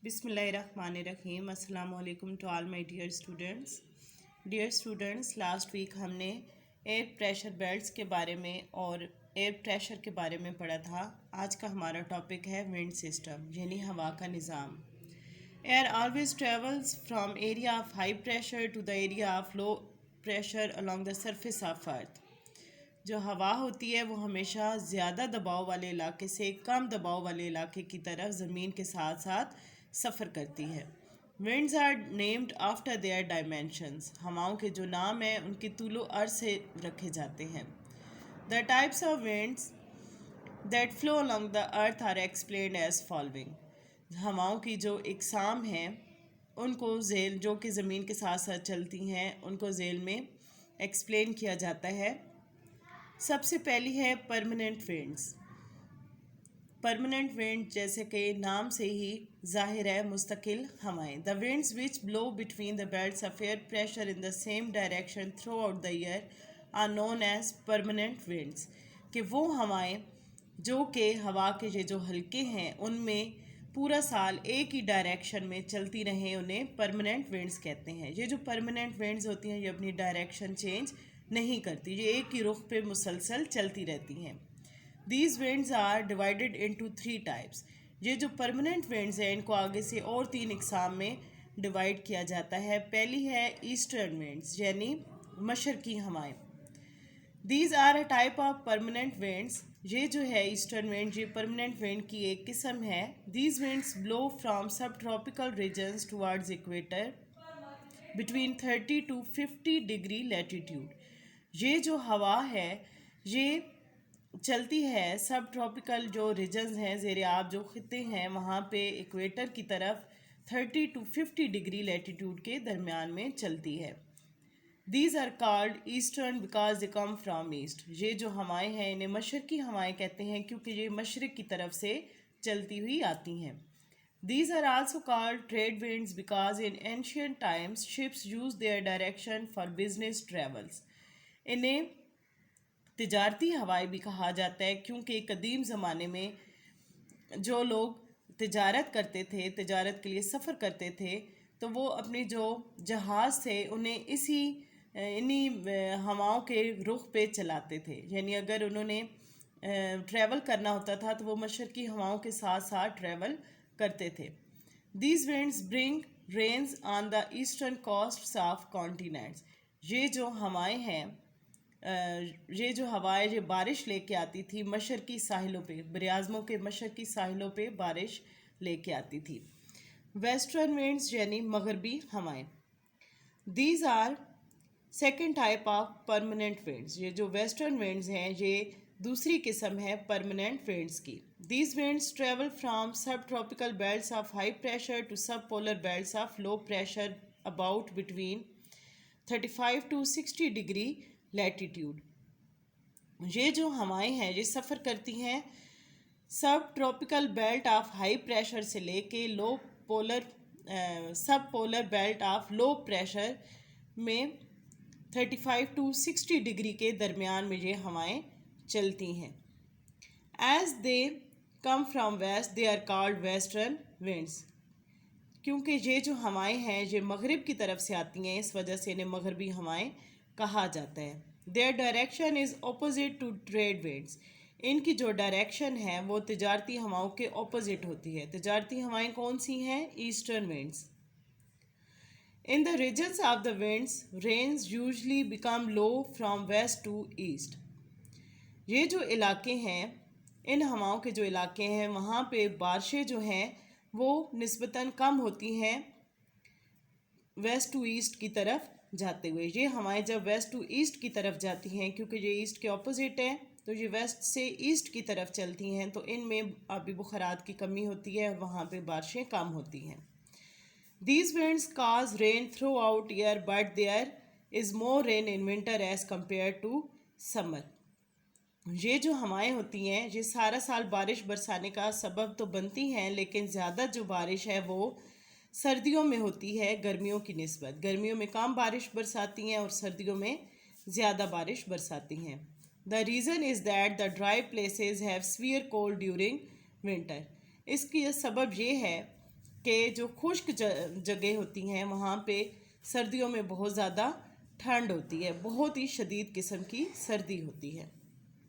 بسم اللہ الرحمن الرحیم. السلام علیکم to all my dear students. Dear students, last week ہم نے ایئر پریشر بیلٹس کے بارے میں اور ایئر پریشر کے بارے میں پڑھا تھا. آج کا ہمارا ٹاپک ہے ونڈ سسٹم یعنی ہوا کا نظام. Air always travels from area of high pressure to the area of low pressure along the surface of earth. جو ہوا ہوتی ہے وہ ہمیشہ زیادہ دباؤ والے علاقے سے کم دباؤ والے علاقے کی طرف زمین کے ساتھ ساتھ سفر کرتی ہے. Winds are named after their dimensions. ہواؤں کے جو نام ہیں ان کے طول و عرض سے رکھے جاتے ہیں. The types of winds that flow along the earth are explained as following. ہواؤں کی جو اقسام ہیں ان کو ذیل جو کہ زمین کے ساتھ ساتھ چلتی ہیں ان کو ذیل میں ایکسپلین کیا جاتا ہے. سب سے پہلی ہے پرماننٹ ونڈز. پرماننٹ ونڈ جیسے کہ نام سے ہی ظاہر ہے مستقل ہوائیں. The winds which blow between the belts of air pressure in the same direction throughout the air are known as permanent winds. کہ وہ ہوائیں جو کہ ہوا کے یہ جو حلقے ہیں ان میں پورا سال ایک ہی ڈائریکشن میں چلتی رہیں انہیں پرماننٹ ونڈز کہتے ہیں. یہ جو پرماننٹ ونڈز ہوتی ہیں یہ اپنی ڈائریکشن چینج نہیں کرتی، یہ ایک ہی رخ پہ مسلسل چلتی رہتی ہیں. These winds are divided into 3 types. یہ جو پرماننٹ ونڈز ہیں ان کو آگے سے اور 3 اقسام میں ڈیوائڈ کیا جاتا ہے. پہلی ہے ایسٹرن ونڈز یعنی مشرقی ہوائیں. These are a type of permanent winds. یہ جو ہے ایسٹرن ونڈ یہ پرماننٹ ونڈ کی ایک قسم ہے. These winds blow from subtropical regions towards equator between 30 to 50 degree latitude. یہ جو ہوا ہے یہ چلتی ہے سب ٹراپیکل جو ریجنز ہیں زیر آب جو خطے ہیں وہاں پہ ایکویٹر کی طرف 30 to 50 ڈگری لیٹیٹیوڈ کے درمیان میں چلتی ہے. These are called eastern because they come from east. یہ جو ہوائیں ہیں انہیں مشرقی ہوائیں کہتے ہیں کیونکہ یہ مشرق کی طرف سے چلتی ہوئی آتی ہیں. These are also called trade winds because in ancient times ships used their direction for business travels. انہیں تجارتی ہوائیں بھی کہا جاتا ہے کیونکہ قدیم زمانے میں جو لوگ تجارت کرتے تھے تجارت کے لیے سفر کرتے تھے تو وہ اپنی جو جہاز تھے انہیں انہی ہواؤں کے رخ پہ چلاتے تھے. یعنی اگر انہوں نے ٹریول کرنا ہوتا تھا تو وہ مشرقی ہواؤں کے ساتھ ساتھ ٹریول کرتے تھے. These winds bring rains on the eastern coasts of continents. یہ جو ہوائیں ہیں یہ جو ہوائیں یہ بارش لے کے آتی تھی مشرقی ساحلوں پہ براعظموں کے مشرقی ساحلوں پہ بارش لے کے آتی تھی. ویسٹرن ونڈز یعنی مغربی ہوائیں. These are second type of permanent winds. یہ جو ویسٹرن ونڈز ہیں یہ دوسری قسم ہے پرماننٹ ونڈز کی. These winds travel from subtropical belts of high pressure to subpolar belts of low pressure about between 35 to 60 degree latitude. یہ جو ہوائیں ہیں یہ سفر کرتی ہیں subtropical belt of high pressure سے لے کے subpolar belt of low pressure میں 35 to 60 ڈگری کے درمیان میں یہ ہوائیں چلتی ہیں. As they come from west they are called western winds. کیونکہ یہ جو ہوائیں ہیں یہ مغرب کی طرف سے آتی ہیں اس وجہ سے انہیں مغربی ہوائیں کہا جاتا ہے. Their direction is opposite to trade winds. ان کی جو ڈائریکشن ہے وہ تجارتی ہواؤں کے اپوزٹ ہوتی ہے. تجارتی ہوائیں کون سی ہیں؟ Eastern winds. In the regions of the winds, rains usually become low from west to east. یہ جو علاقے ہیں ان ہواؤں کے جو علاقے ہیں وہاں پہ بارشیں جو ہیں وہ نسبتاً کم ہوتی ہیں ویسٹ ٹو ایسٹ کی طرف جاتے ہوئے. یہ ہوائیں جب ویسٹ ٹو ایسٹ کی طرف جاتی ہیں کیونکہ یہ ایسٹ کے اپوزٹ ہیں تو یہ ویسٹ سے ایسٹ کی طرف چلتی ہیں تو ان میں آبی بخارات کی کمی ہوتی ہے وہاں پہ بارشیں کم ہوتی ہیں. These winds cause rain throughout year but there is more rain in winter as compared to summer. یہ جو ہوائیں ہوتی ہیں یہ سارا سال بارش برسانے کا سبب تو بنتی ہیں لیکن زیادہ جو بارش ہے وہ سردیوں میں ہوتی ہے گرمیوں کی نسبت. گرمیوں میں کم بارش برساتی ہیں اور سردیوں میں زیادہ بارش برساتی ہیں. The reason is that the dry places have severe cold during winter. اس کی سبب یہ ہے کہ جو خشک جگہ ہوتی ہیں وہاں پہ سردیوں میں بہت زیادہ ٹھنڈ ہوتی ہے، بہت ہی شدید قسم کی سردی ہوتی ہے۔